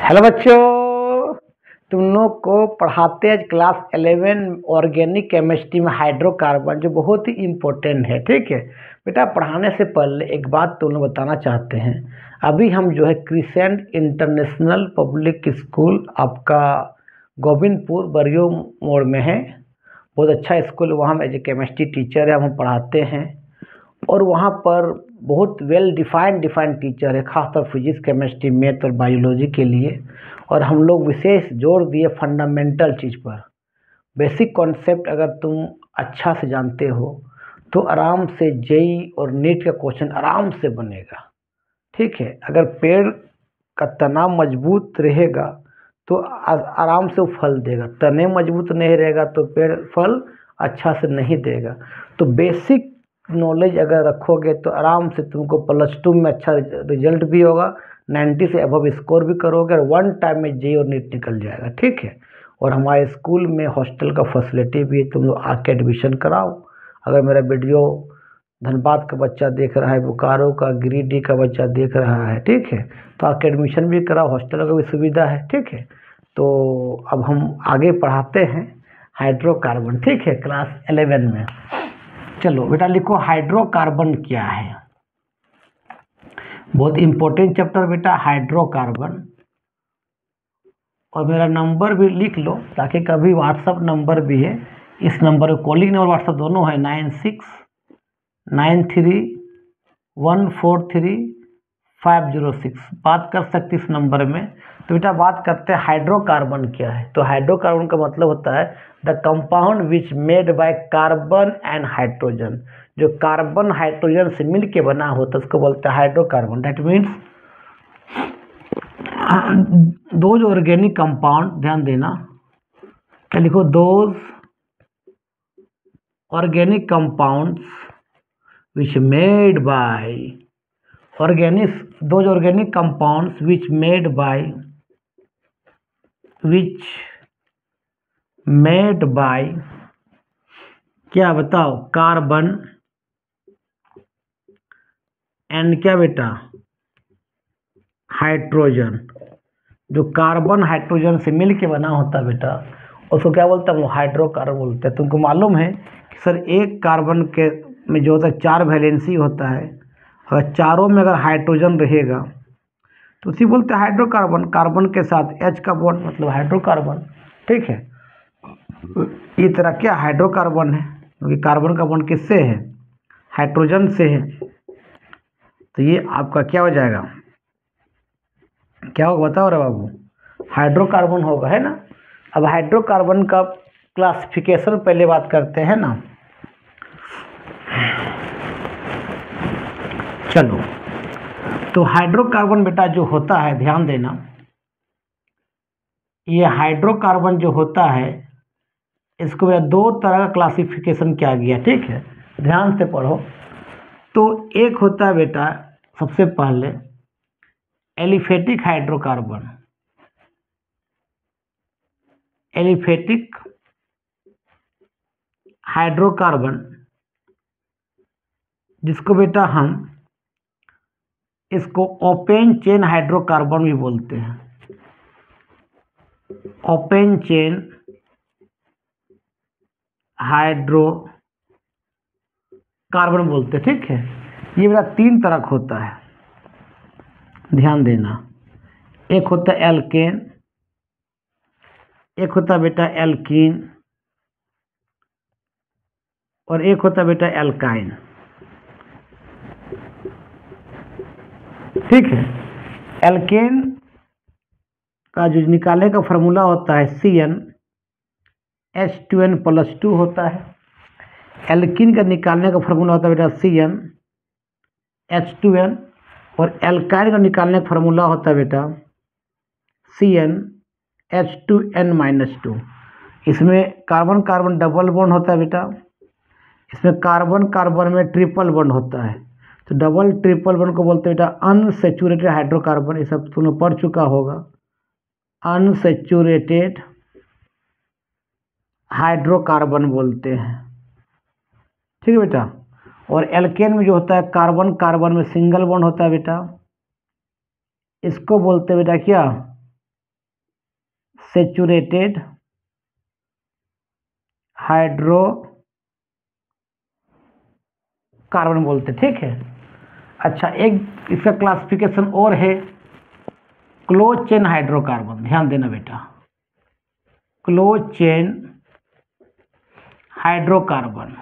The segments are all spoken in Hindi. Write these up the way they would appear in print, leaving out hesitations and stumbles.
हेलो बच्चों, तुम लोग को पढ़ाते हैं आज क्लास 11 ऑर्गेनिक केमिस्ट्री में हाइड्रोकार्बन, जो बहुत ही इम्पोर्टेंट है। ठीक है बेटा, पढ़ाने से पहले एक बात तुम लोग बताना चाहते हैं। अभी हम जो है क्रिसेंट इंटरनेशनल पब्लिक स्कूल आपका गोविंदपुर बरियो मोड़ में है। बहुत अच्छा स्कूल, वहाँ हम एज ए केमिस्ट्री टीचर है, हम पढ़ाते हैं। और वहाँ पर बहुत वेल डिफाइंड टीचर है, खासतौर फिजिक्स, केमिस्ट्री, मैथ और बायोलॉजी के लिए। और हम लोग विशेष जोर दिए फंडामेंटल चीज़ पर। बेसिक कॉन्सेप्ट अगर तुम अच्छा से जानते हो तो आराम से जेई और नीट का क्वेश्चन आराम से बनेगा। ठीक है, अगर पेड़ का तना मजबूत रहेगा तो आराम से वो फल देगा, तने मजबूत नहीं रहेगा तो पेड़ फल अच्छा से नहीं देगा। तो बेसिक नॉलेज अगर रखोगे तो आराम से तुमको +2 में अच्छा रिजल्ट भी होगा, 90 से अबव स्कोर भी करोगे और 1 टाइम में जेई और नीट निकल जाएगा। ठीक है, और हमारे स्कूल में हॉस्टल का फैसिलिटी भी है, तुम लोग आके एडमिशन कराओ। अगर मेरा वीडियो धनबाद का बच्चा देख रहा है, बोकारो का, गिरिडीह का बच्चा देख रहा है, ठीक है, तो आके एडमिशन भी कराओ, हॉस्टल का भी सुविधा है। ठीक है, तो अब हम आगे पढ़ाते हैं हाइड्रोकार्बन। ठीक है, क्लास 11 में। चलो बेटा लिखो, हाइड्रोकार्बन क्या है। बहुत इंपॉर्टेंट चैप्टर बेटा हाइड्रोकार्बन। और मेरा नंबर भी लिख लो ताकि कभी व्हाट्सअप नंबर भी है, इस नंबर पर कॉलिंग नंबर व्हाट्सअप दोनों है, 9693143506। बात कर सकते इस नंबर में। तो बेटा बात करते हैं हाइड्रोकार्बन क्या है। तो हाइड्रोकार्बन का मतलब होता है the compound which made by carbon and hydrogen. जो कार्बन हाइड्रोजन से मिल के बना होता है उसको बोलते हैं hydrocarbon. That means those organic compound, ध्यान देना, क्या लिखो, those organic compounds which made by those organic compounds which made by क्या बताओ, कार्बन एंड क्या बेटा, हाइड्रोजन। जो कार्बन हाइड्रोजन से मिल के बना होता है बेटा उसको क्या बोलते हैं, वो हाइड्रोकार्बन बोलते हैं। तुमको मालूम है कि सर एक कार्बन के में जो होता है 4 वैलेंसी होता है, अगर चारों में अगर हाइड्रोजन रहेगा तो उसी बोलते हैं हाइड्रोकार्बन। कार्बन के साथ H का बॉन्ड मतलब हाइड्रोकार्बन। ठीक है, ये तरह क्या हाइड्रोकार्बन है, क्योंकि कार्बन का बॉन्ड किससे है, हाइड्रोजन से है। तो ये आपका क्या हो जाएगा, क्या होगा बताओ रे बाबू, हाइड्रोकार्बन होगा, है ना। अब हाइड्रोकार्बन का क्लासिफिकेशन पहले बात करते हैं ना। चलो, तो हाइड्रोकार्बन बेटा जो होता है, ध्यान देना, ये हाइड्रोकार्बन जो होता है इसको बेटा 2 तरह का क्लासिफिकेशन किया गया। ठीक है, ध्यान से पढ़ो। तो एक होता है बेटा सबसे पहले एलिफेटिक हाइड्रोकार्बन। एलिफेटिक हाइड्रोकार्बन जिसको बेटा हम इसको ओपन चेन हाइड्रोकार्बन भी बोलते हैं। ओपन चेन हाइड्रोकार्बन बोलते हैं। ठीक है, ये बेटा 3 तरह का होता है, ध्यान देना। एक होता है एल्केन, एक होता है बेटा एल्कीन, और एक होता है बेटा एल्काइन। ठीक है, एल्केन का जो निकालने का फार्मूला होता है CnH2n+2 होता है। एल्कीन का निकालने का फार्मूला होता है बेटा CnH2n, और एल्काइन का निकालने का फार्मूला होता है बेटा CnH2n-2। इसमें कार्बन कार्बन डबल बॉन्ड होता है बेटा, इसमें कार्बन कार्बन में ट्रिपल बॉन्ड होता है। तो डबल ट्रिपल बॉन्ड को बोलते हैं बेटा अनसैचुरेटेड हाइड्रोकार्बन। ये सब तुमने पढ़ चुका होगा, अनसैचुरेटेड हाइड्रोकार्बन बोलते हैं। ठीक है बेटा, और एल्केन में जो होता है कार्बन कार्बन में सिंगल बॉन्ड होता है बेटा, इसको बोलते हैं बेटा क्या, सेचुरेटेड हाइड्रोकार्बन बोलते, ठीक है। अच्छा, एक इसका क्लासिफिकेशन और है, क्लोज चेन हाइड्रोकार्बन। ध्यान देना बेटा, क्लोज चेन हाइड्रोकार्बन,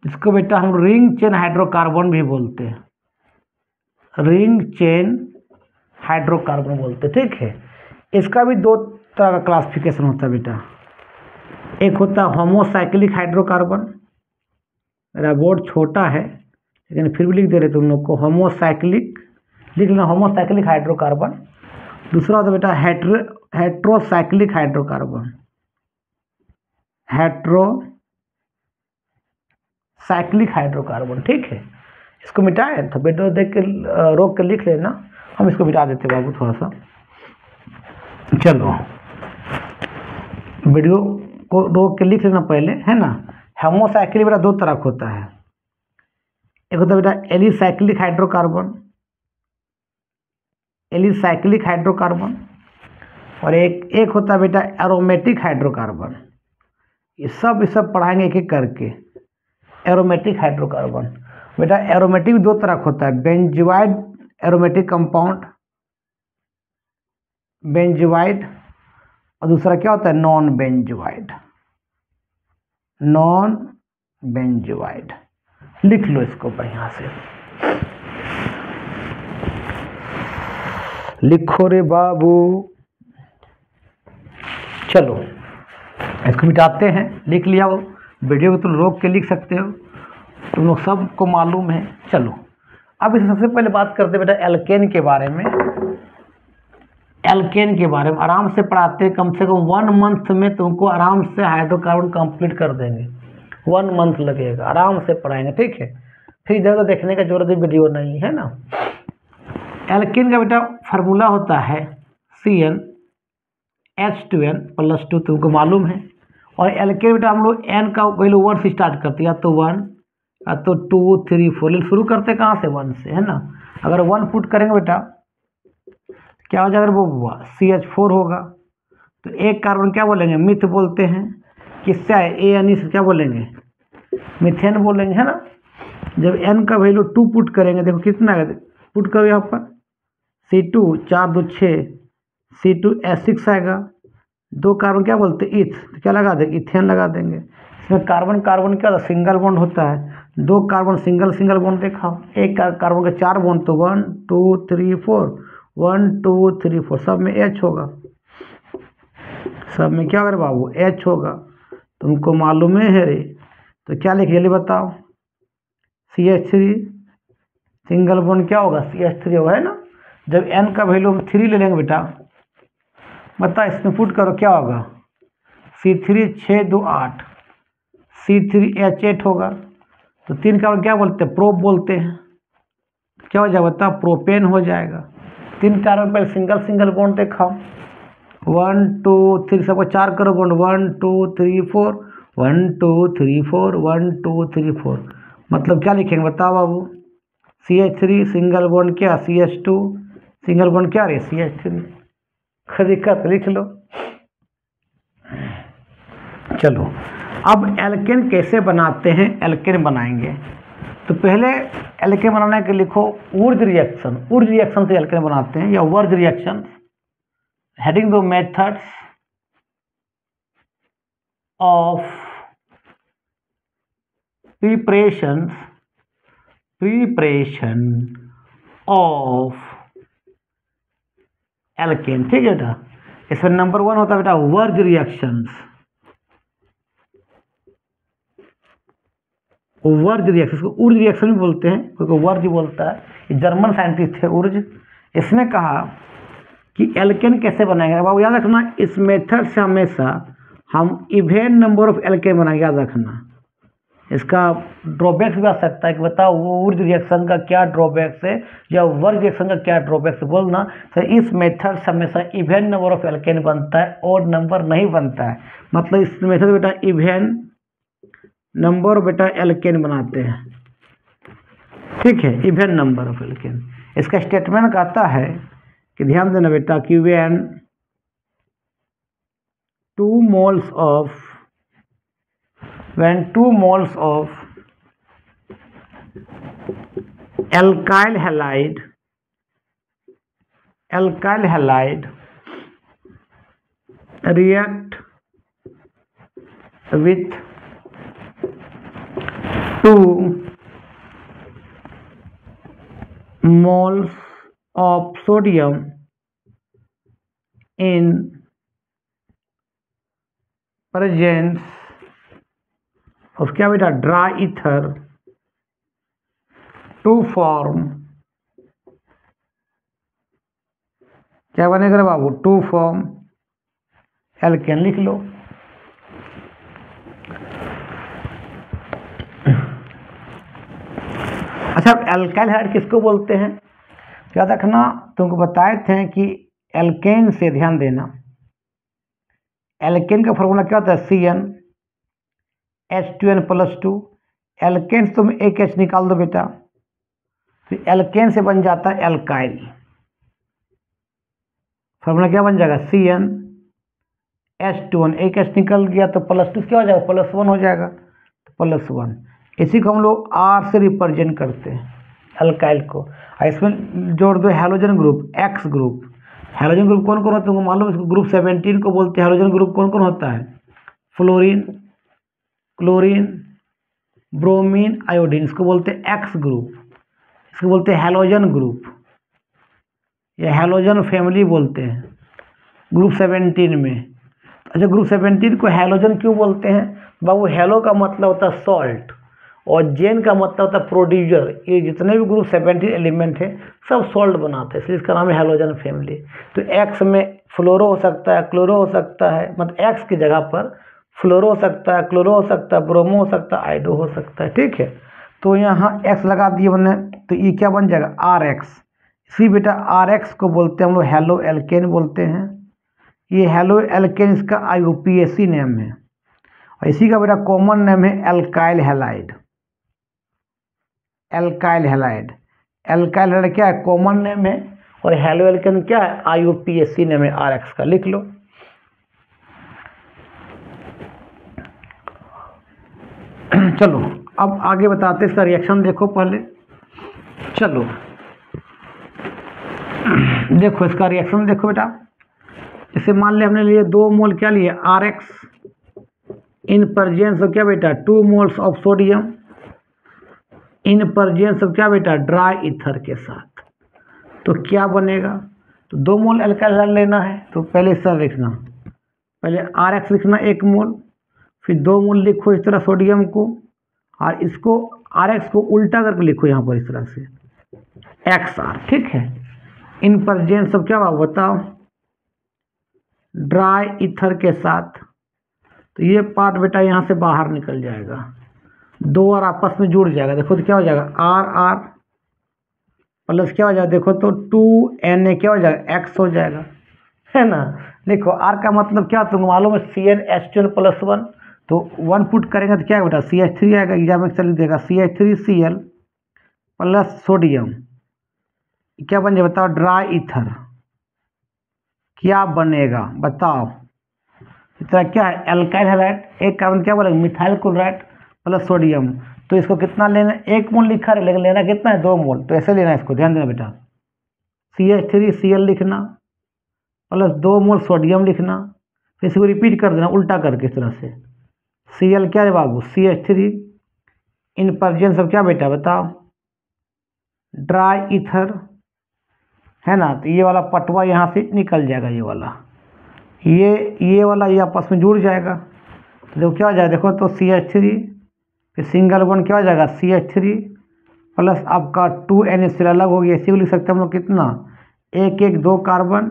इसको बेटा हम रिंग चेन हाइड्रोकार्बन भी बोलते हैं, रिंग चेन हाइड्रोकार्बन बोलते, ठीक है। इसका भी दो तरह का क्लासिफिकेशन होता है बेटा, एक होता है होमोसाइक्लिक हाइड्रोकार्बन। मेरा बोर्ड छोटा है लेकिन फिर भी लिख दे रहे तुम लोग को, होमोसाइक्लिक लिख लेना, होमोसाइक्लिक हाइड्रोकार्बन। दूसरा होता है बेटा हेट्रोसाइक्लिक हाइड्रोकार्बन, हेट्रोसाइक्लिक हाइड्रोकार्बन, ठीक है। इसको मिटाए तो वीडियो देख के रोक के लिख लेना, हम इसको मिटा देते बाबू थोड़ा सा। चलो वीडियो को रोक के लिख लेना पहले, है ना। होमोसाइक्लिक बेटा दो तरह का होता है, एक होता है बेटा एलिसाइक्लिक हाइड्रोकार्बन, एलिसाइक्लिक हाइड्रोकार्बन, और एक होता है बेटा एरोमेटिक हाइड्रोकार्बन। ये सब पढ़ाएंगे एक एक करके। एरोमेटिक हाइड्रोकार्बन बेटा, एरोमेटिक दो तरह का होता है, बेंजोइड एरोमेटिक कंपाउंड, बेंजोइड, और दूसरा क्या होता है नॉन बेंजोइड, नॉन बेंजोइड। लिख लो इसको बढ़िया से, लिखो रे बाबू। चलो इसको मिटाते हैं, लिख लिया वो, वीडियो को तुम रोक के लिख सकते हो, तुम लोग सबको मालूम है। चलो अब इसे सबसे पहले बात करते हैं बेटा एल्केन के बारे में। एल्केन के बारे में आराम से पढ़ाते हैं, कम से कम 1 मंथ में तुमको आराम से हाइड्रोकार्बन कंप्लीट कर देंगे, 1 मंथ लगेगा, आराम से पढ़ाएंगे, ठीक है। फिर इधर उधर देखने का जरूरत वीडियो नहीं है ना। एल्केन का बेटा फार्मूला होता है CnH2n+2, तुमको मालूम है। और एल्केन बेटा हम लोग n का वैल्यू 1 से स्टार्ट करते हैं, या तो 1 या तो 2 3 4, लेकिन शुरू करते कहाँ से 1 से, है ना। अगर 1 पुट करेंगे बेटा क्या हो जाएगा, वो CH4 होगा। तो एक कार्बन क्या बोलेंगे, मिथ बोलते हैं, किससे आए ए यानी से क्या बोलेंगे, मिथेन बोलेंगे, है ना। जब n का वैल्यू 2 पुट करेंगे, देखो कितना है, पुट करो यहाँ पर C2 4 2 6, C2H6 आएगा। 2 कार्बन क्या बोलते हैं इथ, तो क्या लगा देंगे, इथेन लगा देंगे। इसमें कार्बन कार्बन क्या होता है, सिंगल बॉन्ड होता है। 2 कार्बन सिंगल बॉन्ड देखा, एक कार्बन के 4 बॉन्ड, तो 1 2 3 4, 1 2 3 4, सब में H होगा, सब में क्या होगा बाबू H होगा, तुमको मालूम है रे। तो क्या लिखे जल्दी बताओ, CH3 सिंगल बॉन्ड क्या होगा, CH3 होगा, है ना। जब n का वैल्यू हम 3 ले लेंगे बेटा, बता इसमें पुट करो क्या होगा, C3 6 2 8, C3H8 होगा। तो 3 कार्बन क्या बोलते हैं, प्रोप बोलते हैं, क्या हो जाएगा बता, प्रोपेन हो जाएगा। 3 कार्बन पर सिंगल बॉन्ड दिखाओ, 1 2 3, सबको 4 करो बॉन्ड, 1 2 3 4, 1 2 3 4, 1 2 3 4, मतलब क्या लिखेंगे बताओ बाबू, CH3 सिंगल बॉन्ड क्या, CH2 सिंगल बॉन्ड क्या रे, CH3। दिक्कत लिख लो। चलो अब एल्केन कैसे बनाते हैं, एल्केन बनाएंगे तो पहले एल्केन बनाने के लिखो ऊर्ज रिएक्शन से एल्केन बनाते हैं, या वर्ज रिएक्शन। हेडिंग दो methods of preparation of alkene, ठीक है बेटा। इसमें नंबर 1 होता है बेटा वर्ज रिएक्शंस, वर्ज रिएक्शन को ऊर्ज रिएक्शन भी बोलते हैं, कोई वर्ज बोलता है, ये जर्मन साइंटिस्ट है ऊर्ज। इसने कहा कि एल्केन कैसे बनाएंगे, बाबू याद रखना, इस मेथड से हमेशा हम इवेन नंबर ऑफ एल्केन बनाएंगे, याद रखना। इसका ड्रॉबैक्स भी आ सकता है कि बताओ वो ऊर्ज रिएक्शन का क्या ड्रॉबैक्स है या वर्ज रिएक्शन का क्या ड्रॉबैक्स है, बोलना। तो इस मेथड से हमेशा इवेन नंबर ऑफ एल्केन बनता है, और नंबर नहीं बनता है, मतलब इस मेथड बेटा इवेन नंबर बेटा एल्केन बनाते हैं, ठीक है, इवेन नंबर ऑफ एल्केन। इसका स्टेटमेंट कहता है कि ध्यान देना बेटा कि when 2 moles of alkyl halide react with 2 moles of sodium in presence of क्या बेटा ड्राई ईथर टू फॉर्म क्या बनेगा बाबू टू फॉर्म एल्केन लिख लो। अच्छा एल्काइल हाइड किसको बोलते हैं याद रखना तुमको बताए थे कि एल्केन से ध्यान देना एल्केन का फॉर्मूला क्या होता है CnH2n+2 एल्केन से तुम एक H निकाल दो बेटा तो एल्केन से बन जाता है एल्काइल फॉर्मूला क्या बन जाएगा CnH2n एक H निकल गया तो +2 क्या हो जाएगा +1 हो जाएगा तो +1 इसी को हम लोग R से रिप्रेजेंट करते हैं एल्काइल को। इसमें जोड़ दो halogen group X group halogen group कौन कौन होता है तुमको मालूम इसको ग्रुप 17 को बोलते हैं। हैलोजन ग्रुप कौन कौन होता है फ्लोरीन क्लोरीन ब्रोमीन आयोडीन इसको बोलते हैं X ग्रुप इसको बोलते हैं हैलोजन ग्रुप या हैलोजन फैमिली बोलते हैं ग्रुप 17 में। अच्छा ग्रुप 17 को हैलोजन क्यों बोलते हैं बाबू हैलो का मतलब होता है सॉल्ट और जेन का मतलब होता है प्रोड्यूसर ये जितने भी ग्रुप 17 एलिमेंट है सब सॉल्ट बनाते हैं इसलिए इसका नाम है हैलोजन फैमिली। तो एक्स में फ्लोरो हो सकता है क्लोरो हो सकता है मतलब एक्स की जगह पर फ्लोरो हो सकता है क्लोरो हो सकता है ब्रोमो हो सकता है आइडो हो सकता है ठीक है। तो यहाँ एक्स लगा दिए मैंने तो ये क्या बन जाएगा आर एक्स इसी बेटा आर एक्स को बोलते हैं हम लोग हेलो एल्केन बोलते हैं। ये हेलो एल्केन इसका IUPAC नेम है और इसी का बेटा कॉमन नेम है एल्काइल हैलाइड क्या है कॉमन नेम है और हेलो एल्केन क्या है IUPAC नेम है RX का लिख लो। चलो अब आगे बताते इसका रिएक्शन देखो पहले चलो देखो इसका रिएक्शन देखो बेटा जैसे मान लिया हमने लिए 2 मोल क्या लिए RX इन प्रेजेंस ऑफ क्या बेटा 2 moles of sodium in presence of क्या बेटा ड्राई ईथर के साथ तो क्या बनेगा तो 2 मोल एल्काइल लेना है तो पहले इस तरह लिखना पहले RX लिखना 1 मोल फिर 2 मोल लिखो इस तरह सोडियम को और इसको RX को उल्टा करके लिखो यहाँ पर इस तरह से XR ठीक है। इन प्रेजेंस ऑफ क्या बताओ ड्राई ईथर के साथ तो ये पार्ट बेटा यहाँ से बाहर निकल जाएगा 2 और आपस में जुड़ जाएगा देखो तो क्या हो जाएगा RR प्लस क्या हो जाएगा देखो तो 2Na क्या हो जाएगा X हो जाएगा है ना। देखो R का मतलब क्या तुमको मालूम है CnH2n+1 तो 1 पुट करेंगे तो क्या बेटा CH3 आएगा एग्जाम में चल देगा CH3Cl प्लस सोडियम क्या बन जाए बताओ ड्राई ईथर क्या बनेगा बताओ इतना क्या है एल्काइल हैलाइड एक कार्बन क्या बोलेगा मिथाइल क्लोराइड प्लस सोडियम तो इसको कितना लेना 1 मोल लिखा है लेकिन लेना कितना है 2 मोल तो ऐसे लेना है इसको ध्यान देना बेटा CH3Cl लिखना प्लस 2 मोल सोडियम लिखना फिर इसको रिपीट कर देना उल्टा करके इस तरह से Cl क्या है बाबू CH3 इन प्रेजेंस ऑफ क्या बेटा बताओ ड्राई ईथर है ना तो ये वाला पटवा यहाँ से निकल जाएगा ये वाला ये वाला ये आपस में जुड़ जाएगा तो देखो क्या हो जाएगा देखो तो CH3 फिर सिंगल वन क्या हो जाएगा CH3 प्लस आपका 2Na अलग हो गया इसी को लिख सकते हैं हम लोग कितना 1 1 2 कार्बन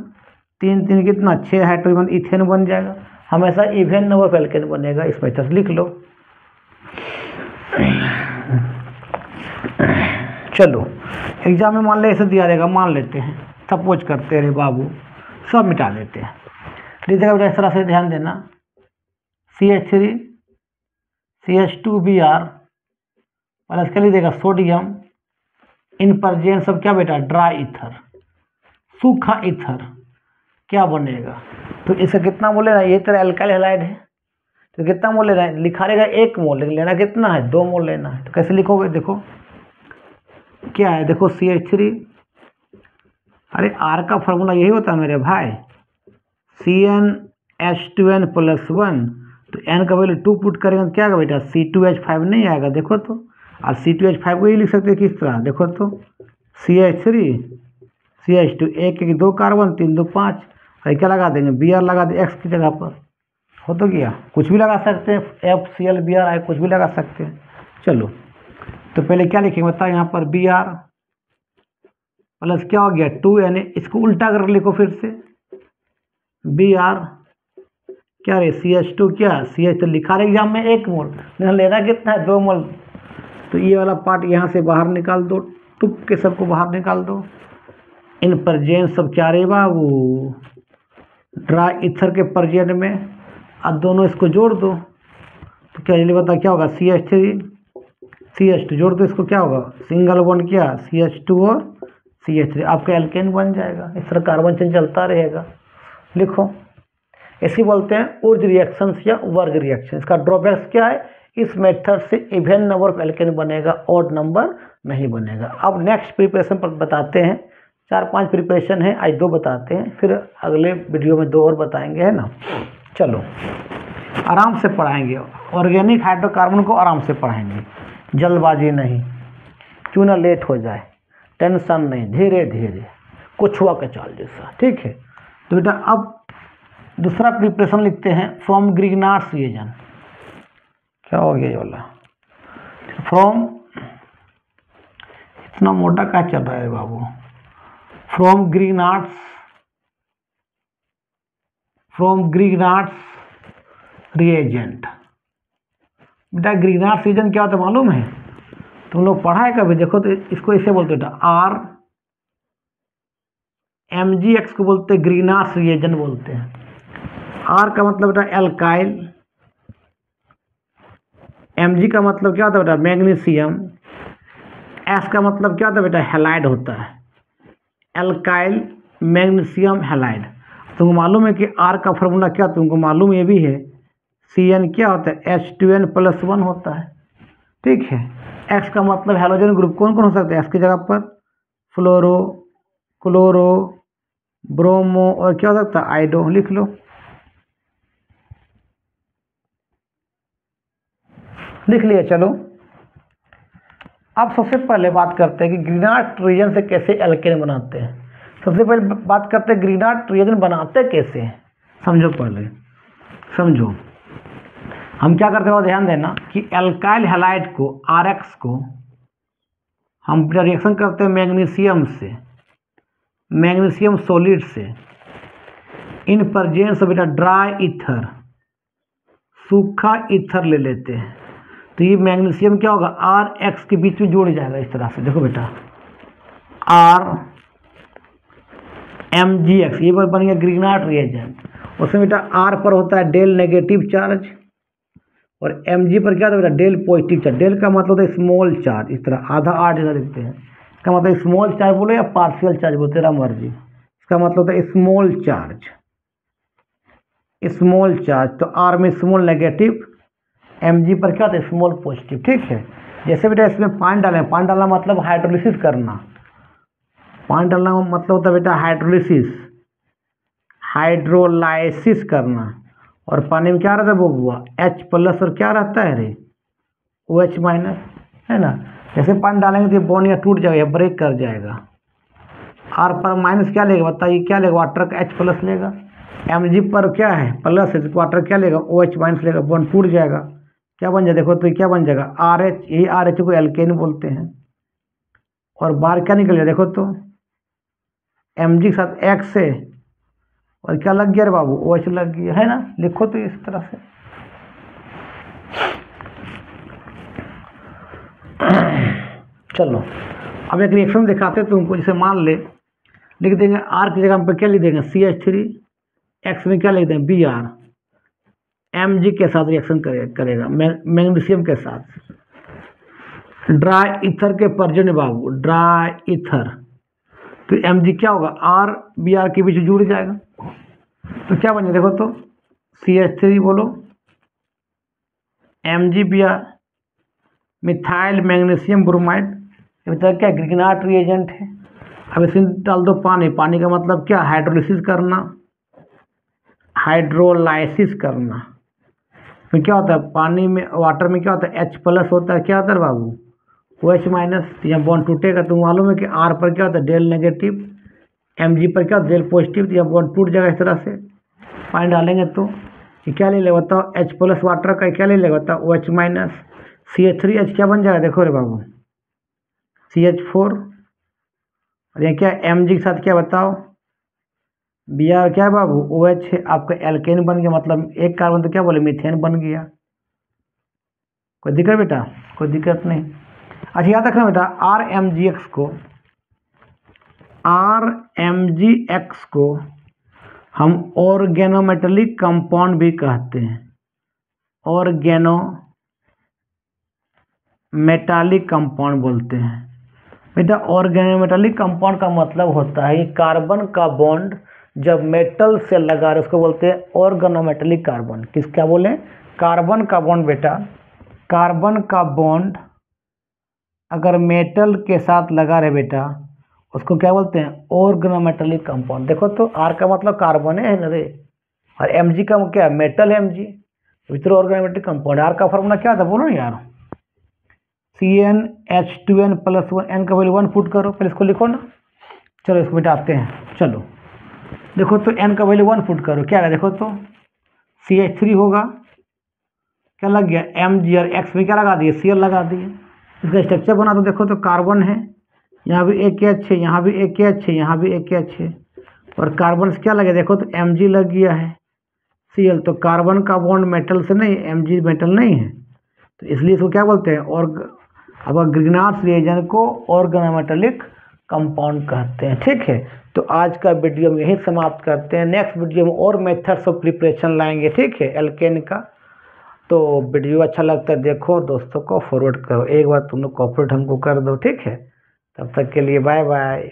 3 3 कितना 6 हाइड्रोजन इथेन बन जाएगा हमेशा इवन नंबर पर एल्केन बनेगा इस मेथड लिख लो। चलो एग्जाम में मान ले ऐसे दिया रहेगा मान लेते हैं सपोज करते रहे बाबू सब मिटा लेते हैं लिखेगा बेटा इस तरह से ध्यान देना CH3 CH2Br प्लस क्या लिख देगा सोडियम इन प्रेजेंस ऑफ क्या बेटा ड्राई ईथर सूखा ईथर क्या बनेगा। तो इसका कितना मोल लेना है, ये तेरा एल्काइल हैलाइड है तो कितना मोल लेना है, लिखा रहेगा 1 मोल, लेकिन लेना कितना है 2 मोल लेना है। तो कैसे लिखोगे, देखो क्या है, देखो CH3, अरे R का फॉर्मूला यही होता है मेरे भाई, CnH2n+1, तो n का वैल्यू 2 पुट करेंगे तो क्या आएगा बेटा, C2H5 नहीं आएगा। देखो तो, और C2H5 को ही लिख सकते हैं किस तरह, देखो तो CH3 CH2, 1 1 2 कार्बन, 3 2 5, और क्या लगा देंगे Br लगा दें X की जगह पर, हो तो गया। कुछ भी लगा सकते हैं, FCl Br कुछ भी लगा सकते हैं। चलो तो पहले क्या लिखेंगे बताओ, यहाँ पर Br प्लस क्या हो गया 2Na, इसको उल्टा कर लिखो फिर से, Br क्या रे CH2 क्या CH तो लिखा रहे एग्जाम में 1 मोल, लेना कितना है 2 मोल। तो ये वाला पार्ट यहाँ से बाहर निकाल दो, टुप के सबको बाहर निकाल दो। इन परजेन सब क्या रे बाबू, ड्राई ईथर के परजेन में, अब दोनों इसको जोड़ दो तो क्या जल्दी बता क्या होगा, CH3 CH2 जोड़ दो, इसको क्या होगा सिंगल बॉन्ड क्या CH2 और CH3, आपका एल्केन बन जाएगा। इस तरह कार्बन चेन चलता रहेगा। लिखो, ऐसे बोलते हैं उर्ज रिएक्शंस या वर्ग रिएक्शन। इसका ड्रॉबैक्स क्या है, इस मेथड से इवन नंबर ऑफ एल्केन बनेगा, ऑड नंबर नहीं बनेगा। अब नेक्स्ट प्रिपरेशन पर बताते हैं, 4-5 प्रिपरेशन है, आज 2 बताते हैं, फिर अगले वीडियो में 2 और बताएंगे, है ना। चलो आराम से पढ़ाएंगे, ऑर्गेनिक हाइड्रोकार्बन को आराम से पढ़ाएंगे, जल्दबाजी नहीं, क्यों ना लेट हो जाए, टेंशन नहीं, धीरे धीरे कुछ हुआ का चाल जैसा, ठीक है। तो बेटा अब दूसरा प्रिपरेशन लिखते हैं, फ्रॉम ग्रिग्नार्ड्स रिएजन, क्या हो गया ये वाला, फ्रॉम, इतना मोटा क्या चल रहा है बाबू, फ्रॉम ग्रिग्नार्ड्स रिएजेंट। बेटा ग्रिग्नार्ड्स रिएजेंट क्या होता है मालूम है, तुम लोग पढ़ा है कभी, देखो तो इसको ऐसे बोलते बेटा, RMgX को बोलते हैं ग्रिग्नार्ड्स रिएजेंट बोलते हैं। R का मतलब बेटा एल्काइल, Mg का मतलब क्या होता है बेटा मैग्नीशियम, S का मतलब क्या होता है बेटा हैलाइड होता है, एल्काइल मैग्नीशियम हैलाइड। तुमको मालूम है कि R का फॉर्मूला क्या, तुमको मालूम ये भी है, Cn क्या होता है H2n+1 होता है, ठीक है। X का मतलब हैलोजन ग्रुप कौन कौन हो सकते हैं, X की जगह पर फ्लोरो, क्लोरो, ब्रोमो और क्या हो सकता है आइडो, लिख लो, लिख लिया। चलो अब सबसे पहले बात करते हैं कि ग्रिग्नार्ड रिएजन से कैसे एल्केन बनाते हैं। सबसे पहले बात करते हैं ग्रिग्नार्ड रिएजन बनाते कैसे हैं, समझो, पहले समझो। हम क्या करते हैं ध्यान देना कि एल्काइल हैलाइड को RX को हम रिएक्शन करते हैं मैग्नीशियम से, मैग्नीशियम सॉलिड से, इन परजेन से बेटा ड्राई ईथर, सूखा ईथर ले लेते हैं, तो ये मैग्नीशियम क्या होगा RX के बीच में जुड़ जाएगा इस तरह से। देखो बेटा RMgX, ये पर बन गया ग्रिग्नार्ड रिएजेंट। उसमें बेटा R पर होता है डेल नेगेटिव चार्ज और Mg पर क्या होता है बेटा डेल पॉजिटिव चार्ज। डेल का मतलब होता है स्मॉल चार्ज, इस तरह आधा R जैसा लिखते हैं, इसका मतलब स्मॉल चार्ज बोलो या पार्शियल चार्ज बोलो, तेरा मर्जी। इसका मतलब होता है स्मॉल चार्ज, स्मॉल चार्ज, तो R में स्मॉल नेगेटिव, Mg पर क्या होता है स्मॉल पॉजिटिव, ठीक है। जैसे बेटा इसमें पानी डालें, पानी डालना मतलब हाइड्रोलिसिस करना, पानी डालना मतलब होता है बेटा हाइड्रोलाइसिस करना, और पानी में क्या रहता है वो H+ और क्या रहता है रे OH-, है ना। जैसे पानी डालेंगे तो ये बॉन्ड या टूट जाएगा या ब्रेक कर जाएगा। R पर माइनस क्या लेगा बताइए, क्या लेगा वाटर का H+ लेगा, Mg पर क्या है प्लस है, वाटर क्या लेगा OH- लेगा, बॉन्ड टूट जाएगा, क्या बन जाएगा देखो तो क्या बन जाएगा RH, यही RH को एल्केन बोलते हैं। और बाहर क्या निकल जाए देखो तो Mg के साथ X है और क्या लग गया रे बाबू OH लग गया, है ना। लिखो तो इस तरह से चलो अब एक रिएक्शन दिखाते हैं तुमको, जैसे मान ले लिख देंगे R की जगह पर क्या लिख देंगे CH3, X में क्या लिख देंगे Br, Mg के साथ रिएक्शन करेगा मैग्नीशियम के साथ, ड्राई ईथर के परजेन बाबू, ड्राई ईथर तो Mg क्या होगा, आर बी आर के बीच जुड़ जाएगा। तो क्या बनेगा देखो तो, CH3 बोलो, MgBr, मिथाइल मैग्नीशियम ब्रोमाइड, ये क्या ग्रिग्नार्ड रिएजेंट है। अब इसमें डाल दो पानी, पानी का मतलब क्या, हाइड्रोलिसिस करना, हाइड्रोलाइसिस करना। तो क्या होता है पानी में, वाटर में क्या होता है, H+ होता है, क्या होता है बाबू, OH-। यहाँ बॉन्ड टूटेगा तो मालूम है कि R पर क्या होता है, डेल नेगेटिव, Mg पर क्या होता है, डेल पॉजिटिव। तो यहाँ बॉन्ड टूट जाएगा इस तरह से, पानी डालेंगे तो ये क्या ले लेगा बताओ, H+ वाटर का क्या ले लेगा बताओ, OH-। CH3H क्या बन जाएगा देखो रे बाबू, CH4। और ये क्या Mg के साथ क्या बताओ, Br क्या है बाबू, OH आपका एल्केन बन गया, मतलब एक कार्बन तो क्या बोले, मीथेन बन गया। कोई दिक्कत बेटा, कोई दिक्कत नहीं। अच्छा याद रखना बेटा, RMgX को हम ऑर्गेनोमेटेलिक कंपाउंड भी कहते हैं, ऑर्गेनोमेटालिक कंपाउंड बोलते हैं बेटा। ऑर्गेनोमेटालिक कंपाउंड का मतलब होता है कार्बन का बॉन्ड जब मेटल से लगा रहे उसको बोलते हैं ऑर्गेनोमेटालिक कार्बन। किसका बोले, कार्बन का बॉन्ड बेटा, कार्बन का बॉन्ड अगर मेटल के साथ लगा रहे बेटा उसको क्या बोलते हैं, ऑर्गेनोमेटालिक कंपाउंड। देखो तो आर का मतलब कार्बन है ना रे, और Mg का क्या, मेटल है Mg, with organometallic compound. R का फॉर्मूला क्या था बोलो ना यार, CnH2n+1, n का वैल्यू 1 पुट करो, पहले इसको लिखो ना। चलो इसको मिटाते हैं, चलो देखो तो n का वैल्यू 1 पुट करो, क्या है देखो तो, CH3 होगा, क्या लग गया Mg, और x में क्या लगा दिए, Cl लगा दिए। इसका स्ट्रक्चर बना तो देखो तो कार्बन है, यहाँ भी एक H है, यहाँ भी एक H है, यहाँ भी एक H है, और कार्बन से क्या लगे देखो तो Mg लग गया है, Cl। तो कार्बन का बॉन्ड मेटल से नहीं, Mg मेटल नहीं है, तो इसलिए इसको क्या बोलते हैं, और अब ग्रिग्नार्ड रिएजेंट को ऑर्गेनोमेटालिक कंपाउंड कहते हैं। ठीक है, तो आज का वीडियो में यही समाप्त करते हैं। नेक्स्ट वीडियो में और मेथड्स ऑफ प्रिपरेशन लाएंगे, ठीक है, एल्केन का। तो वीडियो अच्छा लगता है देखो और दोस्तों को फॉरवर्ड करो, एक बार तुम लोग कॉपरेट हमको कर दो, ठीक है। तब तक के लिए बाय बाय।